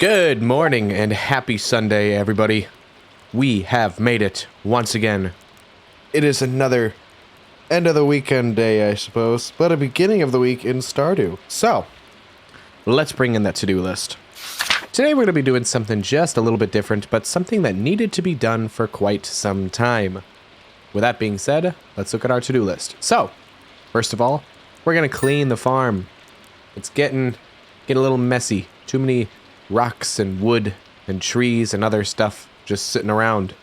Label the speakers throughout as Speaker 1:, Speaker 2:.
Speaker 1: Good morning and happy Sunday, everybody. We have made it once again. It is another end of the weekend day, I suppose, but a beginning of the week in Stardew. So, let's bring in that to-do list. Today we're going to be doing something just a little bit different, but something that needed to be done for quite some time. With that being said, let's look at our to-do list. So, first of all, we're going to clean the farm. It's getting a little messy. Too many rocks and wood and trees and other stuff just sitting around,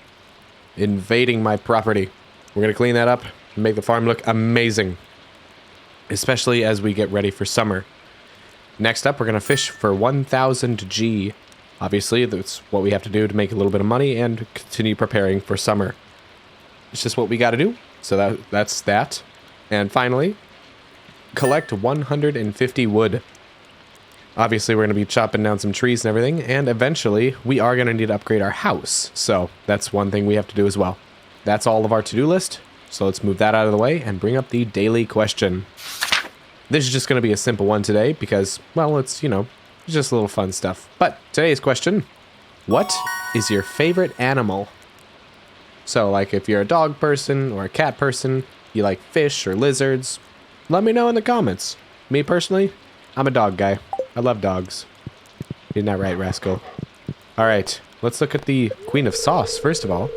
Speaker 1: invading my property. We're going to clean that up and make the farm look amazing, especially as we get ready for summer. Next up, we're going to fish for 1,000 G. Obviously, that's what we have to do to make a little bit of money and continue preparing for summer. It's just what we got to do. So that's that. And finally, collect 150 wood. Obviously, we're going to be chopping down some trees and everything, and eventually, we are going to need to upgrade our house. So, that's one thing we have to do as well. That's all of our to-do list, so let's move that out of the way and bring up the daily question. This is just going to be a simple one today because, well, it's just a little fun stuff. But today's question, what is your favorite animal? So, like, if you're a dog person or a cat person, you like fish or lizards, let me know in the comments. Me personally, I'm a dog guy. I love dogs. Isn't that right, Rascal? Alright, let's look at the Queen of Sauce, first of all.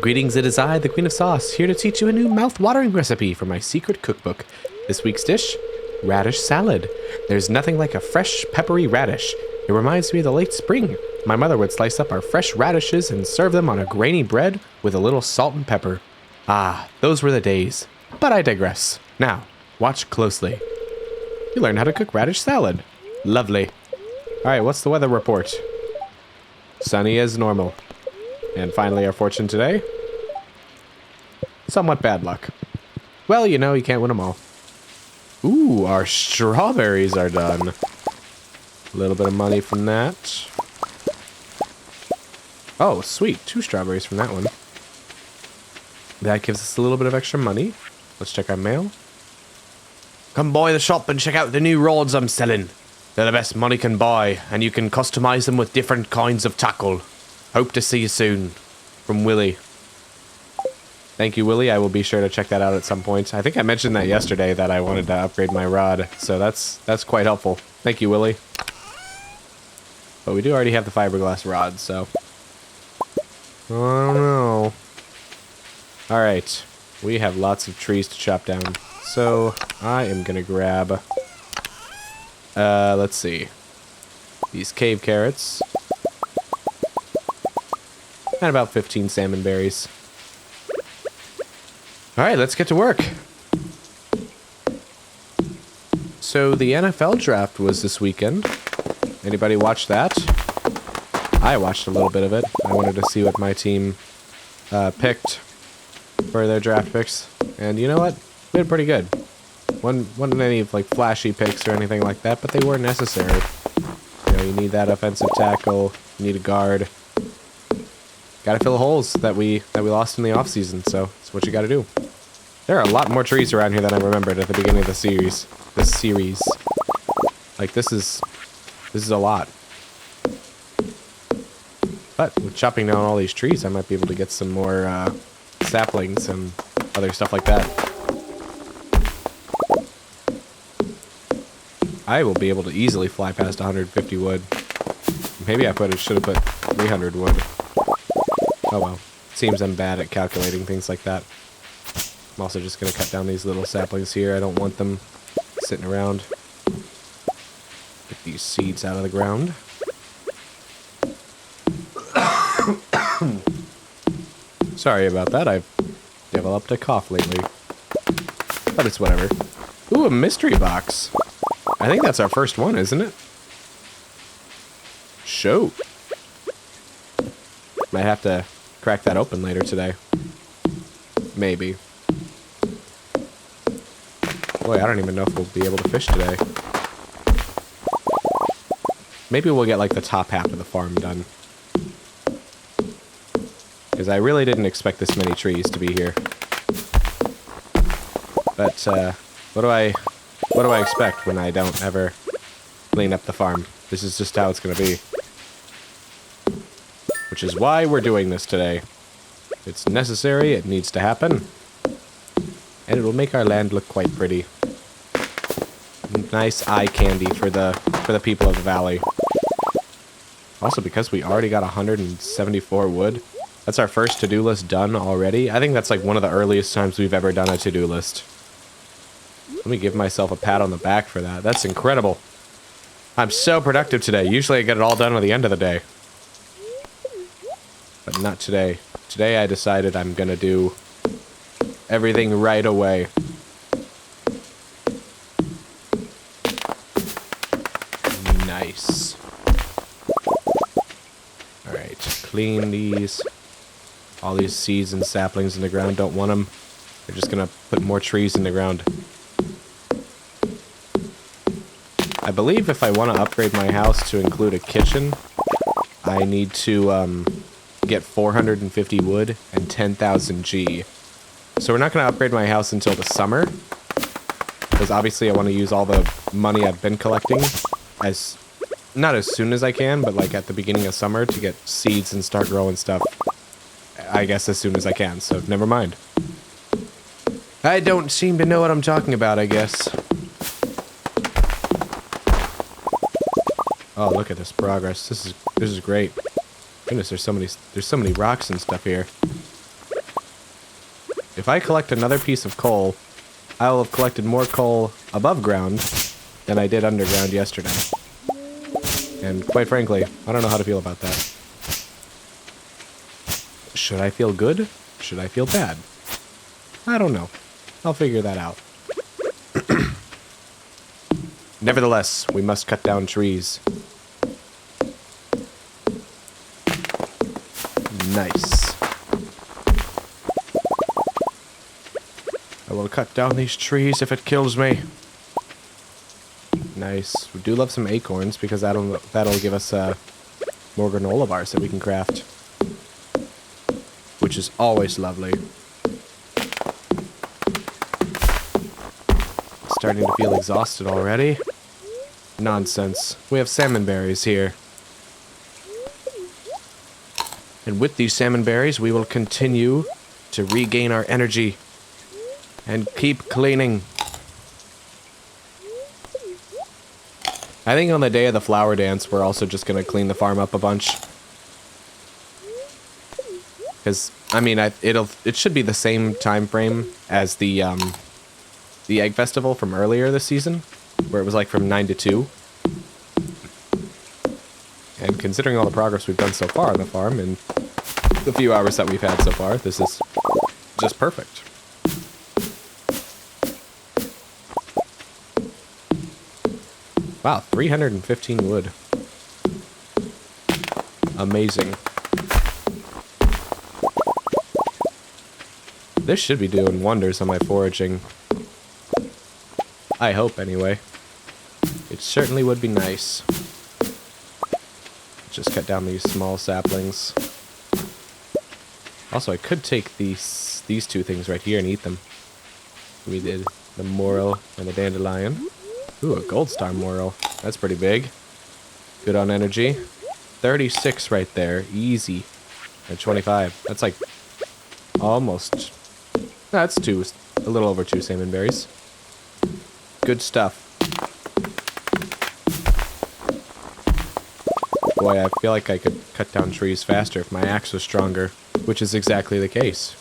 Speaker 1: Greetings, it is I, the Queen of Sauce, here to teach you a new mouth-watering recipe for my secret cookbook. This week's dish, radish salad. There's nothing like a fresh, peppery radish. It reminds me of the late spring. My mother would slice up our fresh radishes and serve them on a grainy bread with a little salt and pepper. Ah, those were the days. But I digress. Now, watch closely. You learned how to cook radish salad. Lovely. Alright, what's the weather report? Sunny as normal. And finally, our fortune today? Somewhat bad luck. Well, you can't win them all. Ooh, our strawberries are done. A little bit of money from that. Oh, sweet. 2 strawberries from that one. That gives us a little bit of extra money. Let's check our mail. Come by the shop and check out the new rods I'm selling. They're the best money can buy, and you can customize them with different kinds of tackle. Hope to see you soon. From Willie. Thank you, Willie. I will be sure to check that out at some point. I think I mentioned that yesterday that I wanted to upgrade my rod, so that's quite helpful. Thank you, Willie. But we do already have the fiberglass rod, so I don't know. Alright. We have lots of trees to chop down. So, I am gonna grab, let's see, these cave carrots, and about 15 salmon berries. Alright, let's get to work. So, the NFL draft was this weekend. Anybody watch that? I watched a little bit of it. I wanted to see what my team picked for their draft picks. And you know what? Did pretty good. Wasn't any like flashy picks or anything like that, but they were necessary. You need that offensive tackle. You need a guard. Gotta fill the holes that we lost in the off season. So that's what you gotta do. There are a lot more trees around here than I remembered at the beginning of the series. Like this is a lot. But with chopping down all these trees, I might be able to get some more saplings and other stuff like that. I will be able to easily fly past 150 wood. Maybe I should have put 300 wood. Oh well. Seems I'm bad at calculating things like that. I'm also just going to cut down these little saplings here. I don't want them sitting around. Get these seeds out of the ground. Sorry about that. I've developed a cough lately. But it's whatever. Ooh, a mystery box. I think that's our first one, isn't it? Shoot. Might have to crack that open later today. Maybe. Boy, I don't even know if we'll be able to fish today. Maybe we'll get like the top half of the farm done. Because I really didn't expect this many trees to be here. But, what do I expect when I don't ever clean up the farm? This is just how it's going to be. Which is why we're doing this today. It's necessary, it needs to happen. And it will make our land look quite pretty. Nice eye candy for the people of the valley. Also, because we already got 174 wood, that's our first to-do list done already. I think that's like one of the earliest times we've ever done a to-do list. Let me give myself a pat on the back for that. That's incredible. I'm so productive today. Usually I get it all done at the end of the day. But not today. Today I decided I'm gonna do everything right away. Nice. Alright, clean these. All these seeds and saplings in the ground, don't want them. They're just gonna put more trees in the ground. I believe if I want to upgrade my house to include a kitchen, I need to get 450 wood and 10,000 G. So we're not going to upgrade my house until the summer, because obviously I want to use all the money I've been collecting not as soon as I can, but like at the beginning of summer to get seeds and start growing stuff. I guess as soon as I can, so never mind. I don't seem to know what I'm talking about, I guess. Oh, look at this progress. This is great. Goodness, there's so many rocks and stuff here. If I collect another piece of coal, I will have collected more coal above ground than I did underground yesterday. And quite frankly, I don't know how to feel about that. Should I feel good? Should I feel bad? I don't know. I'll figure that out. Nevertheless, we must cut down trees. Nice. I will cut down these trees if it kills me. Nice. We do love some acorns because that'll give us more granola bars that we can craft, which is always lovely. Starting to feel exhausted already. Nonsense. We have salmon berries here. And with these salmon berries, we will continue to regain our energy and keep cleaning. I think on the day of the flower dance, we're also just going to clean the farm up a bunch. Because, I mean, it should be the same time frame as the egg festival from earlier this season, where it was like from 9 to 2. And considering all the progress we've done so far on the farm and the few hours that we've had so far, this is just perfect. Wow, 315 wood. Amazing. This should be doing wonders on my foraging. I hope, anyway. It certainly would be nice. Just cut down these small saplings. Also, I could take these two things right here and eat them. We did the morel and the dandelion. Ooh, a gold star morel. That's pretty big. Good on energy. 36 right there. Easy. And 25. That's like almost... That's a little over 2 salmon berries. Good stuff. Boy, I feel like I could cut down trees faster if my axe was stronger, which is exactly the case.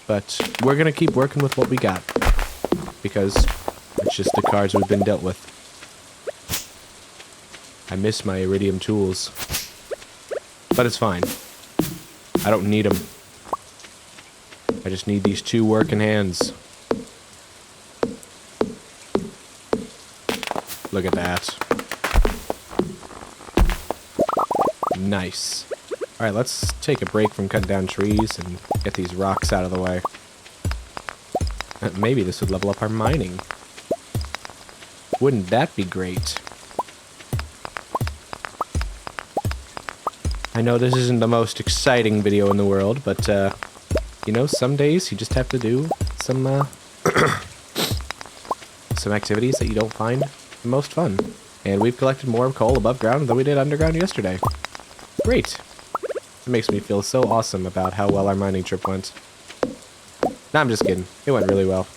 Speaker 1: But we're gonna keep working with what we got, because it's just the cards we've been dealt with. I miss my iridium tools, but it's fine. I don't need them. I just need these 2 working hands. Look at that. Nice. Alright, let's take a break from cutting down trees and get these rocks out of the way. Maybe this would level up our mining. Wouldn't that be great? I know this isn't the most exciting video in the world, but, you know, some days you just have to do some, some activities that you don't find the most fun. And we've collected more coal above ground than we did underground yesterday. Great. It makes me feel so awesome about how well our mining trip went. No, I'm just kidding. It went really well.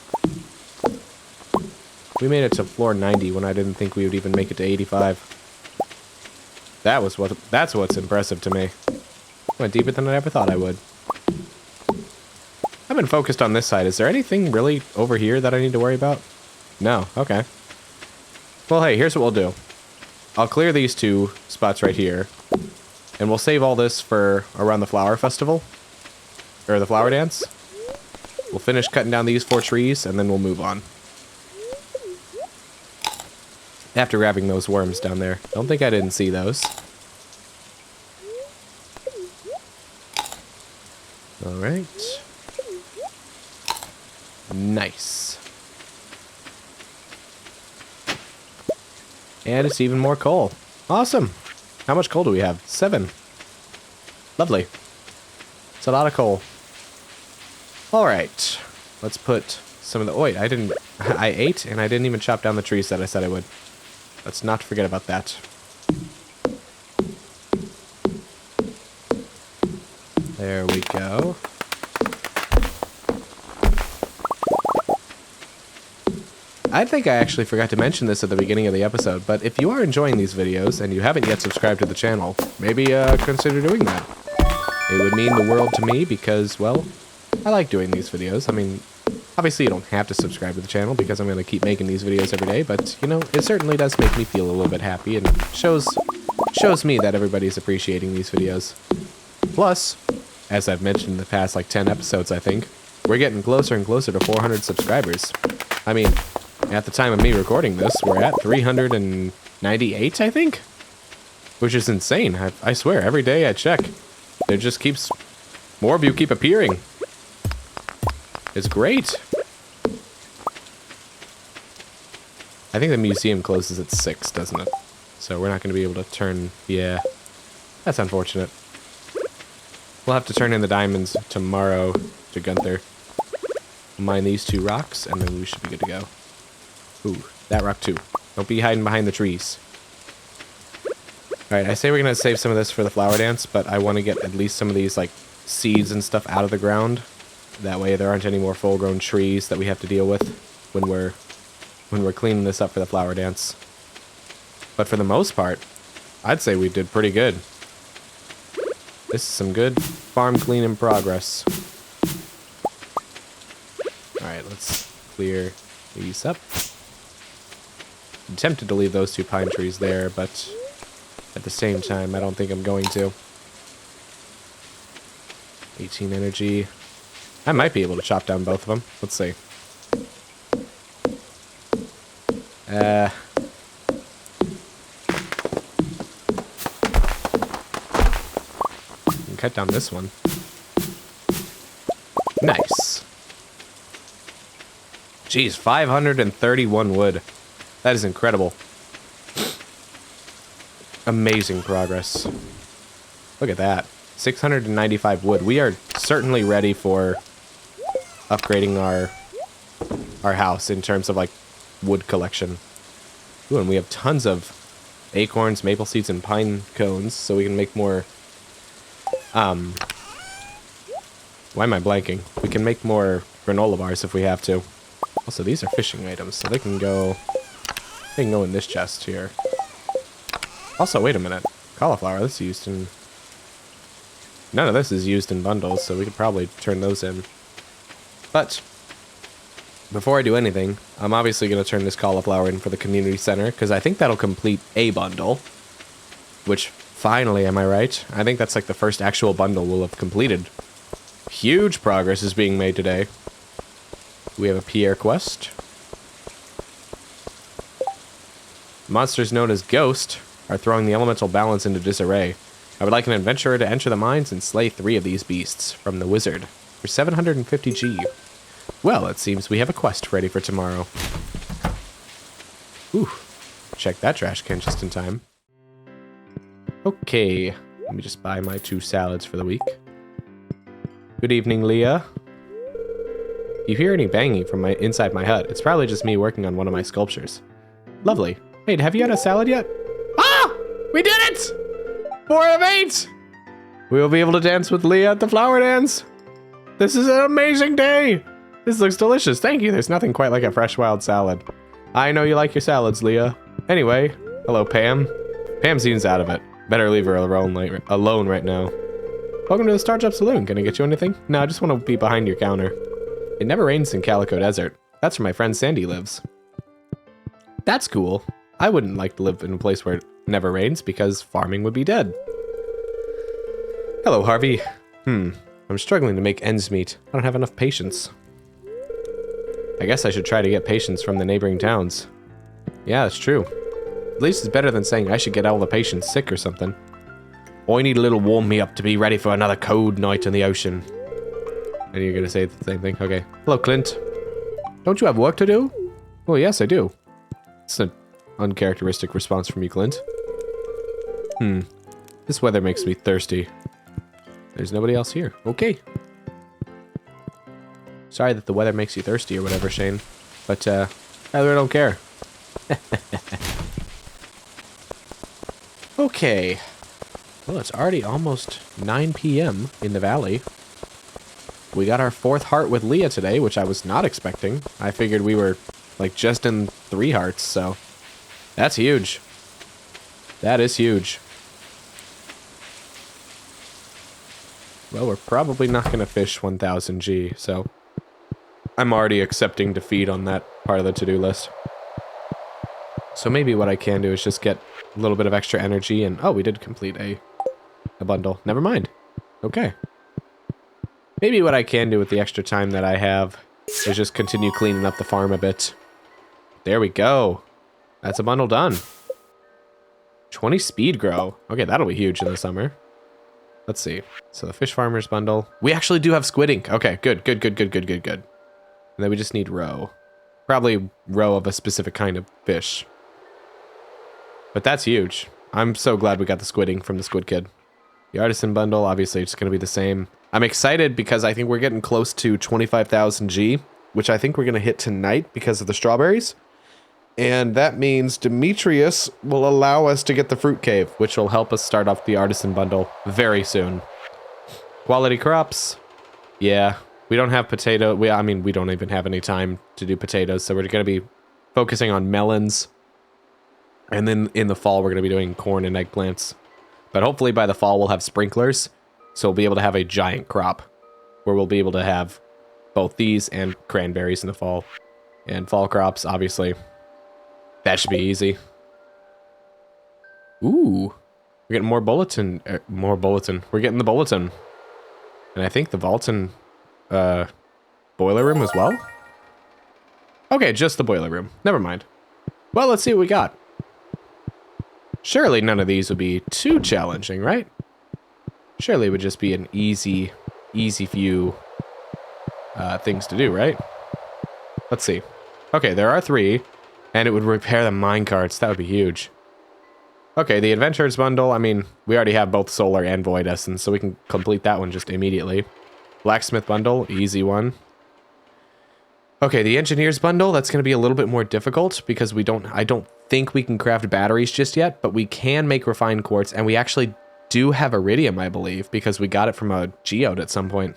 Speaker 1: We made it to floor 90 when I didn't think we would even make it to 85. That's what's impressive to me. Went deeper than I ever thought I would. I've been focused on this side. Is there anything really over here that I need to worry about? No. Okay. Well, hey, here's what we'll do. I'll clear these two spots right here. And we'll save all this for around the flower festival. Or the flower dance. We'll finish cutting down these 4 trees, and then we'll move on. After grabbing those worms down there. Don't think I didn't see those. Alright. Nice. And it's even more coal. Awesome. How much coal do we have? 7. Lovely. It's a lot of coal. Alright. Let's put some of the... Oh, wait, I ate and I didn't even chop down the trees that I said I would. Let's not forget about that. There we go. I think I actually forgot to mention this at the beginning of the episode, but if you are enjoying these videos and you haven't yet subscribed to the channel, maybe consider doing that. It would mean the world to me because, well, I like doing these videos. I mean, obviously you don't have to subscribe to the channel because I'm going to keep making these videos every day, but, you know, it certainly does make me feel a little bit happy and shows me that everybody's appreciating these videos. Plus, as I've mentioned in the past, like, 10 episodes, I think, we're getting closer and closer to 400 subscribers. I mean, at the time of me recording this, we're at 398, I think? Which is insane. I swear, every day I check, there just keeps... more of you keep appearing. It's great. I think the museum closes at 6, doesn't it? So we're not going to be able to turn... Yeah. That's unfortunate. We'll have to turn in the diamonds tomorrow to Gunther. Mine these 2 rocks, and then we should be good to go. Ooh, that rock too. Don't be hiding behind the trees. Alright, I say we're going to save some of this for the flower dance, but I want to get at least some of these, like, seeds and stuff out of the ground. That way there aren't any more full-grown trees that we have to deal with when we're cleaning this up for the flower dance. But for the most part, I'd say we did pretty good. This is some good farm cleaning progress. Alright, let's clear these up. I'm tempted to leave those 2 pine trees there, but at the same time, I don't think I'm going to. 18 energy. I might be able to chop down both of them. Let's see. Cut down this one. Nice. Jeez, 531 wood. That is incredible. Amazing progress. Look at that. 695 wood. We are certainly ready for upgrading our house in terms of, like, wood collection. Ooh, and we have tons of acorns, maple seeds, and pine cones, so we can make more... Why am I blanking? We can make more granola bars if we have to. Also, these are fishing items, so they can go in this chest here. Also, wait a minute. Cauliflower, this is used in... None of this is used in bundles, so we could probably turn those in. But, before I do anything, I'm obviously going to turn this cauliflower in for the community center, because I think that'll complete a bundle. Which, finally, am I right? I think that's like the first actual bundle we'll have completed. Huge progress is being made today. We have a Pierre quest. Monsters known as Ghost are throwing the elemental balance into disarray. I would like an adventurer to enter the mines and slay 3 of these beasts from the wizard for 750 G. Well, it seems we have a quest ready for tomorrow. Ooh, check that trash can just in time. Okay, let me just buy my 2 salads for the week. Good evening, Leah. If you hear any banging from inside my hut, it's probably just me working on one of my sculptures. Lovely. Wait, have you had a salad yet? Ah! We did it! 4 of 8! We will be able to dance with Leah at the flower dance. This is an amazing day. This looks delicious. Thank you. There's nothing quite like a fresh wild salad. I know you like your salads, Leah. Anyway, hello, Pam. Pam seems out of it. Better leave her alone right now. Welcome to the Stardew Saloon. Can I get you anything? No, I just want to be behind your counter. It never rains in Calico Desert. That's where my friend Sandy lives. That's cool. I wouldn't like to live in a place where it never rains because farming would be dead. Hello, Harvey. I'm struggling to make ends meet. I don't have enough patience. I guess I should try to get patience from the neighboring towns. Yeah, that's true. At least it's better than saying I should get all the patients sick or something. I need a little warm me up to be ready for another cold night in the ocean. And you're gonna say the same thing? Okay. Hello, Clint. Don't you have work to do? Well, yes, I do. It's an uncharacteristic response from you, Clint. This weather makes me thirsty. There's nobody else here. Okay. Sorry that the weather makes you thirsty or whatever, Shane. But, I really don't care. Okay. Well, it's already almost 9 p.m. in the valley. We got our 4th heart with Leah today, which I was not expecting. I figured we were, like, just in 3 hearts, so... That's huge. That is huge. Well, we're probably not going to fish 1000 G, so... I'm already accepting defeat on that part of the to-do list. So maybe what I can do is just get a little bit of extra energy and... Oh, we did complete a bundle. Never mind. Okay. Maybe what I can do with the extra time that I have is just continue cleaning up the farm a bit. There we go. That's a bundle done. 20 speed grow. Okay, that'll be huge in the summer. Let's see. So the fish farmers bundle. We actually do have squid ink. Okay, good. And then we just need roe. Probably roe of a specific kind of fish. But that's huge. I'm so glad we got the squid ink from the squid kid. The artisan bundle, obviously it's going to be the same. I'm excited because I think we're getting close to 25,000 G, which I think we're going to hit tonight because of the strawberries. And that means Demetrius will allow us to get the fruit cave, which will help us start off the artisan bundle very soon. Quality crops. Yeah. We don't have potato. I mean, we don't even have any time to do potatoes, so we're going to be focusing on melons. And then in the fall, we're going to be doing corn and eggplants. But hopefully by the fall, we'll have sprinklers, so we'll be able to have a giant crop, where we'll be able to have both these and cranberries in the fall. And fall crops, obviously. That should be easy. Ooh. We're getting more bulletin. We're getting the bulletin. And I think the Vaulton... boiler room as well? Okay, just the boiler room. Never mind. Well, let's see what we got. Surely none of these would be too challenging, right? Surely it would just be an easy few things to do, right? Let's see. Okay, there are 3, and it would repair the minecarts. That would be huge. Okay, the Adventurers bundle, I mean, we already have both Solar and Void Essence, so we can complete that one just immediately. Blacksmith bundle, easy one. Okay, the Engineers bundle, that's going to be a little bit more difficult because I don't think we can craft batteries just yet, but we can make refined quartz, and we actually do have iridium, I believe, because we got it from a geode at some point.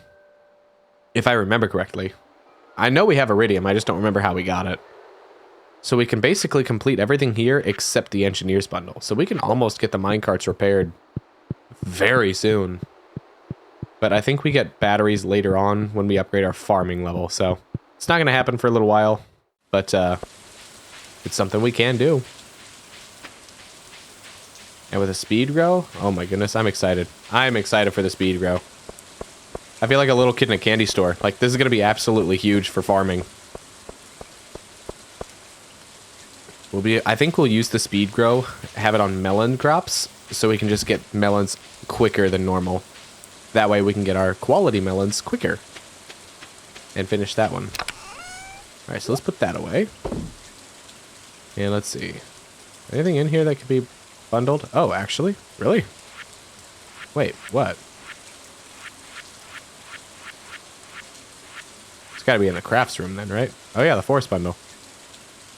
Speaker 1: If I remember correctly. I know we have iridium, I just don't remember how we got it. So we can basically complete everything here except the Engineers bundle. So we can almost get the minecarts repaired very soon. But I think we get batteries later on when we upgrade our farming level, so it's not going to happen for a little while, but it's something we can do. And with a speed grow, oh my goodness, I'm excited. I'm excited for the speed grow. I feel like a little kid in a candy store. Like, this is going to be absolutely huge for farming. I think we'll use the speed grow, have it on melon crops, so we can just get melons quicker than normal. That way we can get our quality melons quicker. And finish that one. Alright, so let's put that away. And let's see. Anything in here that could be bundled? Oh, actually? Really? Wait, what? It's gotta be in the crafts room then, right? Oh yeah, the forest bundle.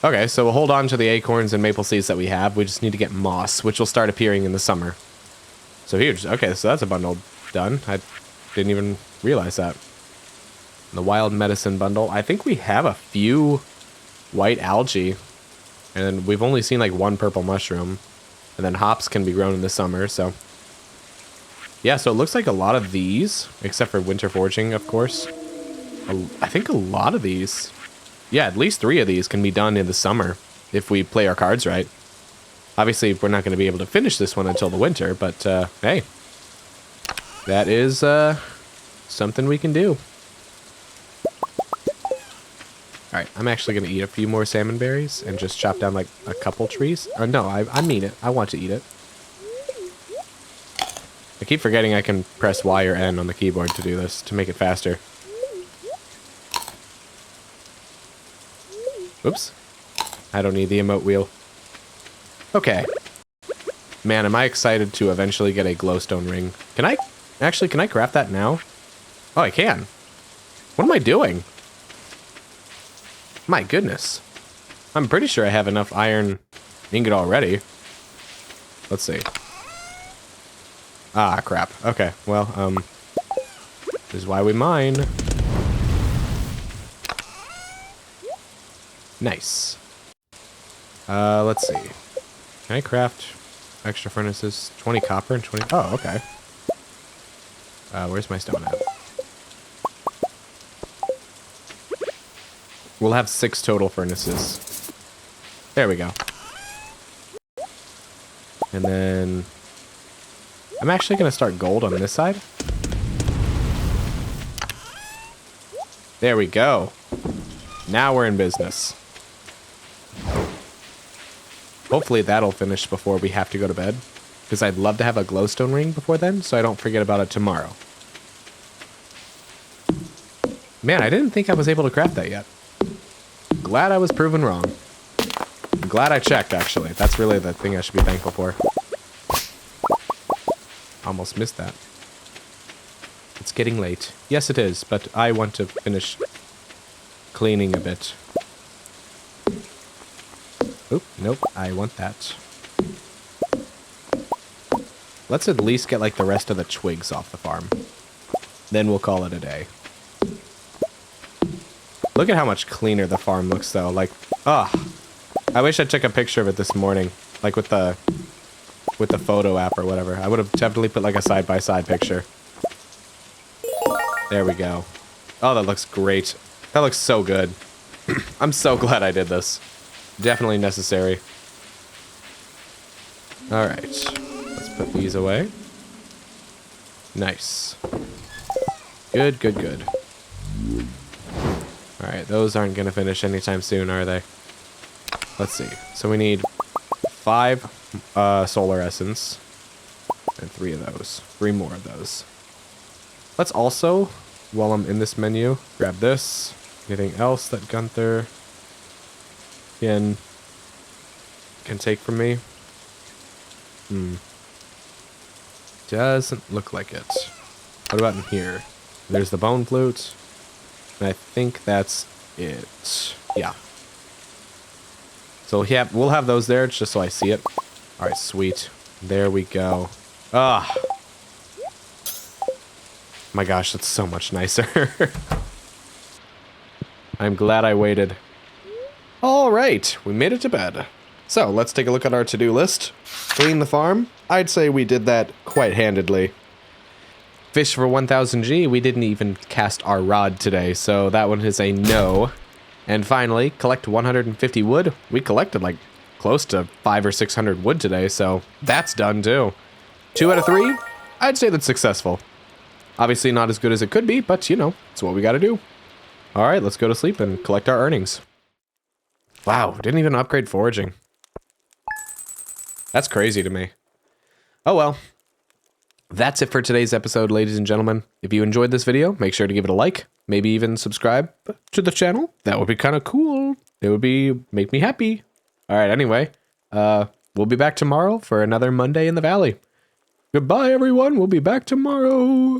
Speaker 1: Okay, so we'll hold on to the acorns and maple seeds that we have. We just need to get moss, which will start appearing in the summer. So huge. Okay, so that's a bundle done. I didn't even realize that. The wild medicine bundle. I think we have a few white algae. And we've only seen like one purple mushroom. And then hops can be grown in the summer, so. Yeah, so it looks like a lot of these, except for winter foraging, of course. I think a lot of these. Yeah, at least 3 of these can be done in the summer if we play our cards right. Obviously, we're not going to be able to finish this one until the winter, but hey. That is something we can do. Alright, I'm actually going to eat a few more salmon berries and just chop down like a couple trees. No, I mean it. I want to eat it. I keep forgetting I can press Y or N on the keyboard to do this, to make it faster. Oops. I don't need the emote wheel. Okay. Man, am I excited to eventually get a glowstone ring. Can I craft that now? Oh, I can. What am I doing? My goodness. I'm pretty sure I have enough iron ingot already. Let's see. Ah, crap. Okay, well, this is why we mine. Nice. Let's see. Can I craft extra furnaces? 20 copper and 20... Oh, okay. Where's my stone at? We'll have 6 total furnaces. There we go. And then... I'm actually going to start gold on this side. There we go. Now we're in business. Hopefully that'll finish before we have to go to bed. Because I'd love to have a glowstone ring before then, so I don't forget about it tomorrow. Man, I didn't think I was able to craft that yet. Glad I was proven wrong. I'm glad I checked, actually. That's really the thing I should be thankful for. Almost missed that. It's getting late. Yes, it is, but I want to finish cleaning a bit. Oop, nope, I want that. Let's at least get like the rest of the twigs off the farm. Then we'll call it a day. Look at how much cleaner the farm looks though. Like, I wish I took a picture of it this morning. Like with the photo app or whatever. I would have definitely put like a side-by-side picture. There we go. Oh, that looks great. That looks so good. I'm so glad I did this. Definitely necessary. Alright. Let's put these away. Nice. Good, good, good. Alright, those aren't going to finish anytime soon, are they? Let's see. So we need 5 solar essence. And 3 of those. 3 more of those. Let's also, while I'm in this menu, grab this. Anything else that Gunther can take from me? Doesn't look like it. What about in here? There's the bone flute. And I think that's it. Yeah. So yeah, we'll have those there just so I see it. Alright, sweet. There we go. Ah. My gosh, that's so much nicer. I'm glad I waited. Alright, we made it to bed. So, let's take a look at our to-do list. Clean the farm. I'd say we did that quite handedly. Fish for 1000 G, we didn't even cast our rod today, so that one is a no. And finally, collect 150 wood. We collected like close to 500 or 600 wood today, so that's done too. 2 out of 3, I'd say that's successful. Obviously not as good as it could be, but you know, it's what we gotta do. Alright, let's go to sleep and collect our earnings. Wow, didn't even upgrade foraging. That's crazy to me. Oh well. That's it for today's episode, ladies and gentlemen. If you enjoyed this video, make sure to give it a like. Maybe even subscribe to the channel. That would be kind of cool. It would make me happy. Alright, anyway. We'll be back tomorrow for another Monday in the Valley. Goodbye, everyone. We'll be back tomorrow.